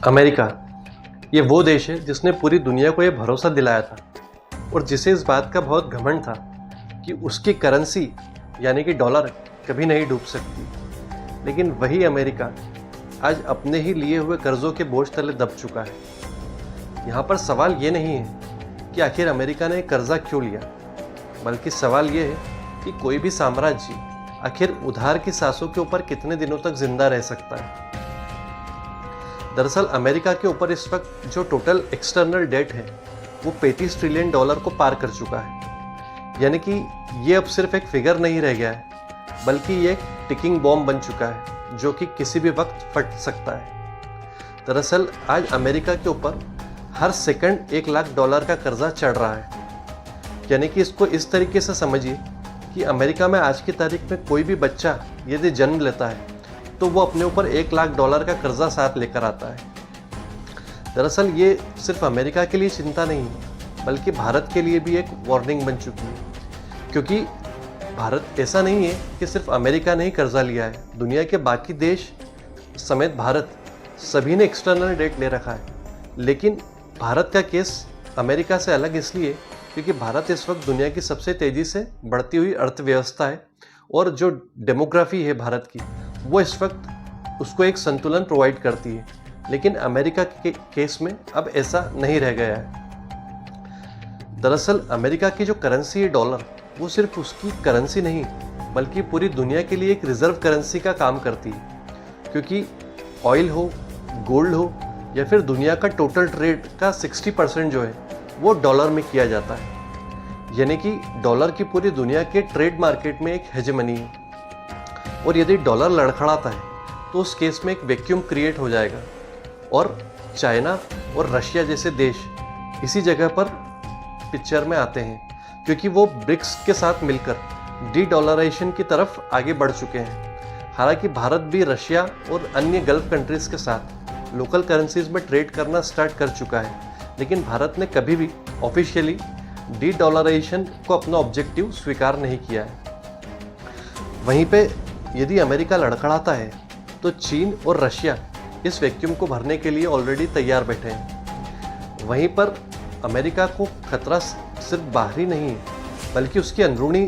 America ये वो देश है जिसने पूरी दुनिया को ये भरोसा दिलाया था और जिसे इस बात का बहुत घमंड था कि उसकी करेंसी यानी कि डॉलर कभी नहीं डूब सकती। लेकिन वही अमेरिका आज अपने ही लिए हुए कर्जों के बोझ तले दब चुका है। यहाँ पर सवाल ये नहीं है कि आखिर अमेरिका ने कर्जा क्यों लिया, बल्कि सवाल ये है कि कोई भी साम्राज्य आखिर उधार की सांसों के ऊपर कितने दिनों तक जिंदा रह सकता है। दरअसल अमेरिका के ऊपर इस वक्त जो टोटल एक्सटर्नल डेट है वो $35 ट्रिलियन को पार कर चुका है। यानी कि ये अब सिर्फ एक फिगर नहीं रह गया है, बल्कि ये एक टिकिंग बॉम्ब बन चुका है जो कि किसी भी वक्त फट सकता है। दरअसल आज अमेरिका के ऊपर हर सेकंड $1 लाख का कर्जा चढ़ रहा है। यानी कि इसको इस तरीके से समझिए कि अमेरिका में आज की तारीख में कोई भी बच्चा यदि जन्म लेता है तो वो अपने ऊपर $1 लाख का कर्जा साथ लेकर आता है। दरअसल ये सिर्फ अमेरिका के लिए चिंता नहीं है, बल्कि भारत के लिए भी एक वार्निंग बन चुकी है। क्योंकि भारत ऐसा नहीं है कि सिर्फ अमेरिका ने ही कर्जा लिया है, दुनिया के बाकी देश समेत भारत सभी ने एक्सटर्नल डेट ले रखा है। लेकिन भारत का केस अमेरिका से अलग इसलिए क्योंकि भारत इस वक्त दुनिया की सबसे तेज़ी से बढ़ती हुई अर्थव्यवस्था है और जो डेमोग्राफी है भारत की वो इस वक्त उसको एक संतुलन प्रोवाइड करती है। लेकिन अमेरिका के केस में अब ऐसा नहीं रह गया है। दरअसल अमेरिका की जो करेंसी है डॉलर, वो सिर्फ उसकी करेंसी नहीं बल्कि पूरी दुनिया के लिए एक रिजर्व करेंसी का काम करती है। क्योंकि ऑयल हो, गोल्ड हो या फिर दुनिया का टोटल ट्रेड का 60% जो है वो डॉलर में किया जाता है। यानी कि डॉलर की पूरी दुनिया के ट्रेड मार्केट में एक हेजेमनी है और यदि डॉलर लड़खड़ाता है तो उस केस में एक वैक्यूम क्रिएट हो जाएगा और चाइना और रशिया जैसे देश इसी जगह पर पिक्चर में आते हैं क्योंकि वो ब्रिक्स के साथ मिलकर डी डॉलराइजेशन की तरफ आगे बढ़ चुके हैं। हालांकि भारत भी रशिया और अन्य गल्फ कंट्रीज़ के साथ लोकल करेंसीज में ट्रेड करना स्टार्ट कर चुका है, लेकिन भारत ने कभी भी ऑफिशियली डी डॉलराइजेशन को अपना ऑब्जेक्टिव स्वीकार नहीं किया है। वहीं पे यदि अमेरिका लड़खड़ाता है तो चीन और रशिया इस वैक्यूम को भरने के लिए ऑलरेडी तैयार बैठे हैं। वहीं पर अमेरिका को खतरा सिर्फ बाहरी नहीं है बल्कि उसकी अंदरूनी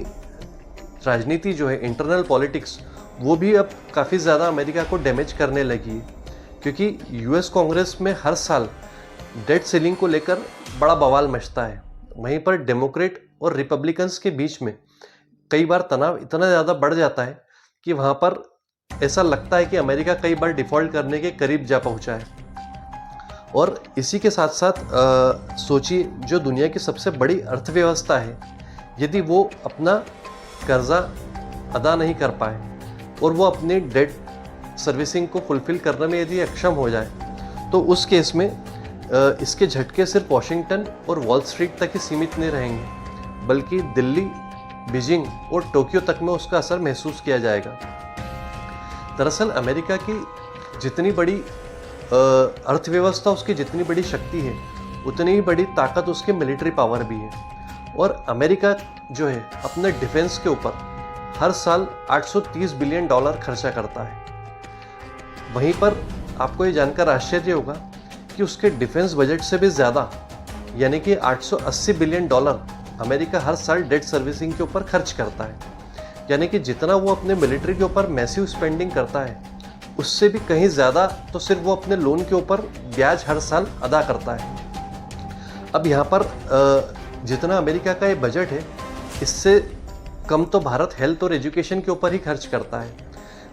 राजनीति जो है, इंटरनल पॉलिटिक्स, वो भी अब काफ़ी ज़्यादा अमेरिका को डैमेज करने लगी है। क्योंकि यूएस कांग्रेस में हर साल डेट सीलिंग को लेकर बड़ा बवाल मचता है। वहीं पर डेमोक्रेट और रिपब्लिकन्स के बीच में कई बार तनाव इतना ज़्यादा बढ़ जाता है कि वहाँ पर ऐसा लगता है कि अमेरिका कई बार डिफ़ॉल्ट करने के करीब जा पहुँचा है। और इसी के साथ साथ सोचिए, जो दुनिया की सबसे बड़ी अर्थव्यवस्था है, यदि वो अपना कर्जा अदा नहीं कर पाए और वो अपनी डेट सर्विसिंग को फुलफ़िल करने में यदि अक्षम हो जाए तो उस केस में इसके झटके सिर्फ वॉशिंगटन और वॉल स्ट्रीट तक ही सीमित नहीं रहेंगे, बल्कि दिल्ली, बीजिंग और टोक्यो तक में उसका असर महसूस किया जाएगा। दरअसल अमेरिका की जितनी बड़ी अर्थव्यवस्था, उसकी जितनी बड़ी शक्ति है, उतनी ही बड़ी ताकत उसके मिलिट्री पावर भी है। और अमेरिका जो है अपने डिफेंस के ऊपर हर साल $830 बिलियन खर्चा करता है। वहीं पर आपको ये जानकर आश्चर्य होगा कि उसके डिफेंस बजट से भी ज़्यादा यानी कि $880 बिलियन अमेरिका हर साल डेट सर्विसिंग के ऊपर खर्च करता है। यानी कि जितना वो अपने मिलिट्री के ऊपर मैसिव स्पेंडिंग करता है, उससे भी कहीं ज़्यादा तो सिर्फ वो अपने लोन के ऊपर ब्याज हर साल अदा करता है। अब यहाँ पर जितना अमेरिका का ये बजट है, इससे कम तो भारत हेल्थ और एजुकेशन के ऊपर ही खर्च करता है।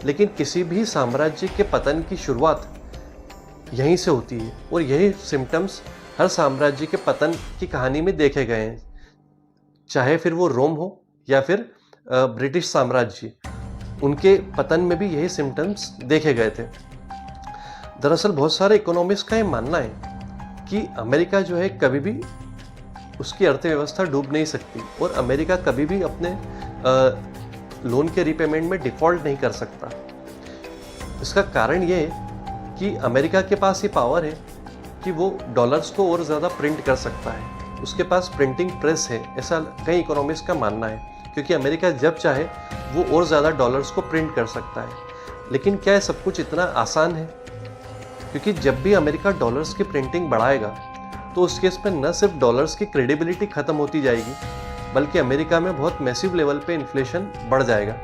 लेकिन किसी भी साम्राज्य के पतन की शुरुआत यहीं से होती है और यही सिम्टम्स हर साम्राज्य के पतन की कहानी में देखे गए हैं, चाहे फिर वो रोम हो या फिर ब्रिटिश साम्राज्य, उनके पतन में भी यही सिम्टम्स देखे गए थे। दरअसल बहुत सारे इकोनॉमिस्ट का ये मानना है कि अमेरिका जो है कभी भी उसकी अर्थव्यवस्था डूब नहीं सकती और अमेरिका कभी भी अपने लोन के रीपेमेंट में डिफ़ॉल्ट नहीं कर सकता। इसका कारण ये है कि अमेरिका के पास ये पावर है कि वो डॉलर्स को और ज़्यादा प्रिंट कर सकता है, उसके पास प्रिंटिंग प्रेस है, ऐसा कई इकोनॉमिस्ट का मानना है। क्योंकि अमेरिका जब चाहे वो और ज़्यादा डॉलर्स को प्रिंट कर सकता है। लेकिन क्या ये सब कुछ इतना आसान है? क्योंकि जब भी अमेरिका डॉलर्स की प्रिंटिंग बढ़ाएगा तो उस केस में न सिर्फ डॉलर्स की क्रेडिबिलिटी ख़त्म होती जाएगी, बल्कि अमेरिका में बहुत मैसिव लेवल पे इन्फ्लेशन बढ़ जाएगा।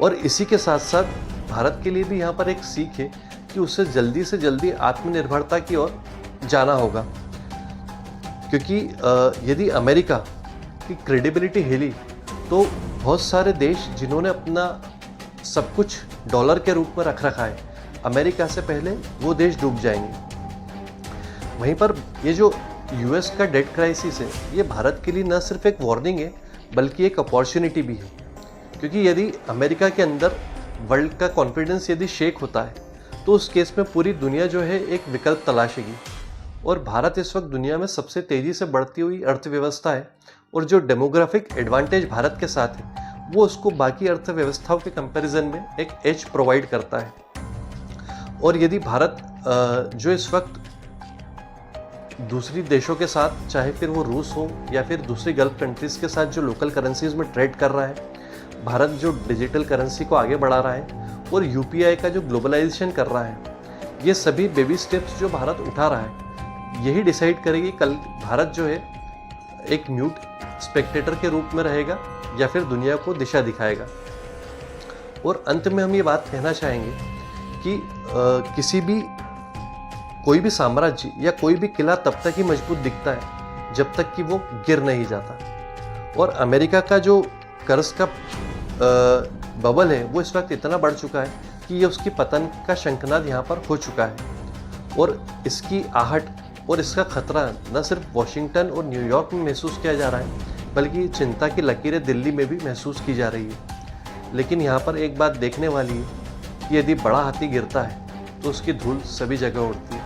और इसी के साथ साथ भारत के लिए भी यहाँ पर एक सीख है कि उसे जल्दी से जल्दी आत्मनिर्भरता की ओर जाना होगा, क्योंकि यदि अमेरिका की क्रेडिबिलिटी हिली तो बहुत सारे देश जिन्होंने अपना सब कुछ डॉलर के रूप में रख रखा है, अमेरिका से पहले वो देश डूब जाएंगे। वहीं पर ये जो यूएस का डेट क्राइसिस है, ये भारत के लिए न सिर्फ एक वार्निंग है बल्कि एक अपॉर्चुनिटी भी है, क्योंकि यदि अमेरिका के अंदर वर्ल्ड का कॉन्फिडेंस यदि शेक होता है तो उस केस में पूरी दुनिया जो है एक विकल्प तलाशेगी। और भारत इस वक्त दुनिया में सबसे तेज़ी से बढ़ती हुई अर्थव्यवस्था है, और जो डेमोग्राफिक एडवांटेज भारत के साथ है वो उसको बाकी अर्थव्यवस्थाओं के कंपैरिजन में एक एज प्रोवाइड करता है। और यदि भारत जो इस वक्त दूसरी देशों के साथ, चाहे फिर वो रूस हो या फिर दूसरी गल्फ कंट्रीज़ के साथ जो लोकल करेंसीज में ट्रेड कर रहा है, भारत जो डिजिटल करेंसी को आगे बढ़ा रहा है और यूपीआई का जो ग्लोबलाइजेशन कर रहा है, ये सभी बेबी स्टेप्स जो भारत उठा रहा है, यही डिसाइड करेगी कल भारत जो है एक म्यूट स्पेक्टेटर के रूप में रहेगा या फिर दुनिया को दिशा दिखाएगा। और अंत में हम ये बात कहना चाहेंगे कि किसी भी कोई भी साम्राज्य या कोई भी किला तब तक ही मजबूत दिखता है जब तक कि वो गिर नहीं जाता। और अमेरिका का जो कर्ज का बबल है वो इस वक्त इतना बढ़ चुका है कि ये उसकी पतन का शंखनाद यहाँ पर हो चुका है। और इसकी आहट और इसका खतरा न सिर्फ वॉशिंगटन और न्यूयॉर्क में महसूस किया जा रहा है, बल्कि चिंता की लकीरें दिल्ली में भी महसूस की जा रही है। लेकिन यहाँ पर एक बात देखने वाली है कि यदि बड़ा हाथी गिरता है तो उसकी धूल सभी जगह उड़ती है।